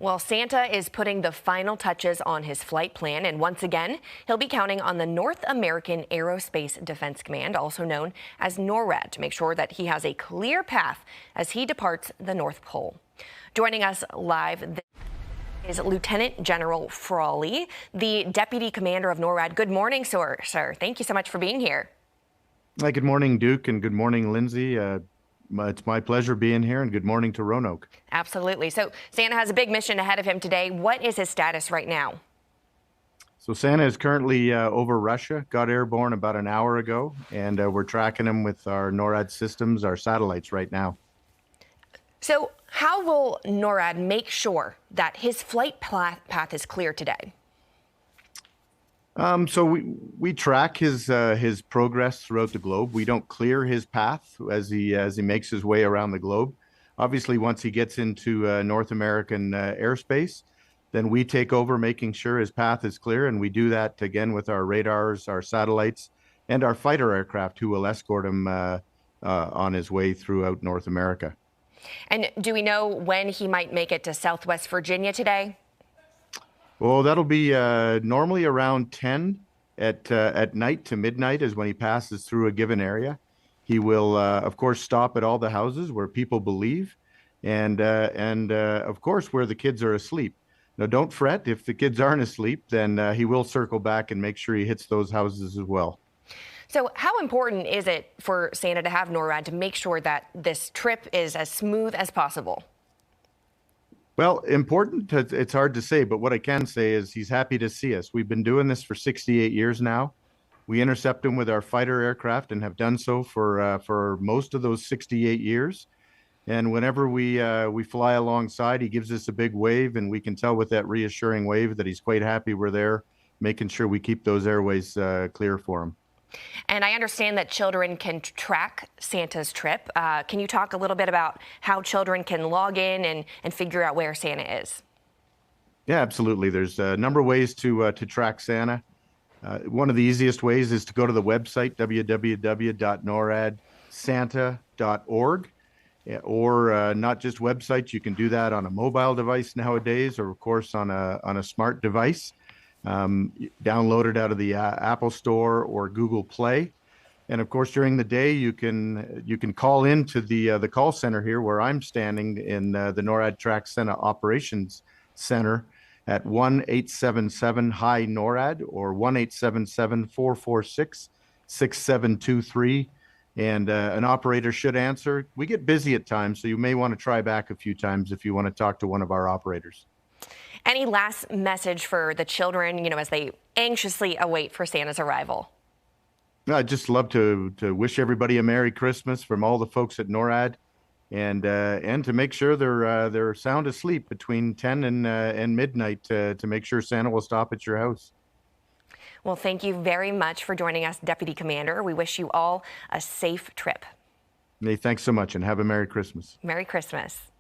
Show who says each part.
Speaker 1: Well, Santa is putting the final touches on his flight plan, and once again, he'll be counting on the North American Aerospace Defense Command, also known as NORAD, to make sure that he has a clear path as he departs the North Pole. Joining us live is Lieutenant General Frawley, the Deputy Commander of NORAD. Good morning, sir. Thank you so much for being here.
Speaker 2: Hi, good morning, Duke, and good morning, Lindsay. It's my pleasure being here, and good morning to Roanoke.
Speaker 1: Absolutely. So Santa has a big mission ahead of him today. What is his status right now?
Speaker 2: So Santa is currently over Russia, got airborne about an hour ago, and we're tracking him with our NORAD systems, our satellites right now.
Speaker 1: So how will NORAD make sure that his flight path is clear today?
Speaker 2: So we track his progress throughout the globe. We don't clear his path as he makes his way around the globe. Obviously, once he gets into North American airspace, then we take over making sure his path is clear, and we do that again with our radars, our satellites, and our fighter aircraft, who will escort him on his way throughout North America.
Speaker 1: And do we know when he might make it to Southwest Virginia today?
Speaker 2: Well, that'll be normally around 10 at night to midnight is when he passes through a given area. He will, of course, stop at all the houses where people believe, and of course, where the kids are asleep. Now, don't fret. If the kids aren't asleep, then he will circle back and make sure he hits those houses as well.
Speaker 1: So how important is it for Santa to have NORAD to make sure that this trip is as smooth as possible?
Speaker 2: Well, important, it's hard to say, but what I can say is he's happy to see us. We've been doing this for 68 years now. We intercept him with our fighter aircraft and have done so for most of those 68 years. And whenever we fly alongside, he gives us a big wave, and we can tell with that reassuring wave that he's quite happy we're there, making sure we keep those airways clear for him.
Speaker 1: And I understand that children can track Santa's trip. Can you talk a little bit about how children can log in and figure out where Santa is?
Speaker 2: Yeah, absolutely. There's a number of ways to track Santa. One of the easiest ways is to go to the website, www.noradsanta.org. Or not just websites, you can do that on a mobile device nowadays, or of course on a smart device. Download it out of the Apple Store or Google Play, and of course during the day you can call into the call center here where I'm standing in the NORAD Track Santa Operations Center at 1-877-HI-NORAD or 1-877-446-6723, and an operator should answer. We get busy at times, so you may want to try back a few times if you want to talk to one of our operators.
Speaker 1: Any last message for the children, as they anxiously await for Santa's arrival?
Speaker 2: I'd just love to wish everybody a Merry Christmas from all the folks at NORAD, and to make sure they're sound asleep between 10 and midnight to make sure Santa will stop at your house.
Speaker 1: Well, thank you very much for joining us, Deputy Commander. We wish you all a safe trip.
Speaker 2: Hey, thanks so much, and have a Merry Christmas.
Speaker 1: Merry Christmas.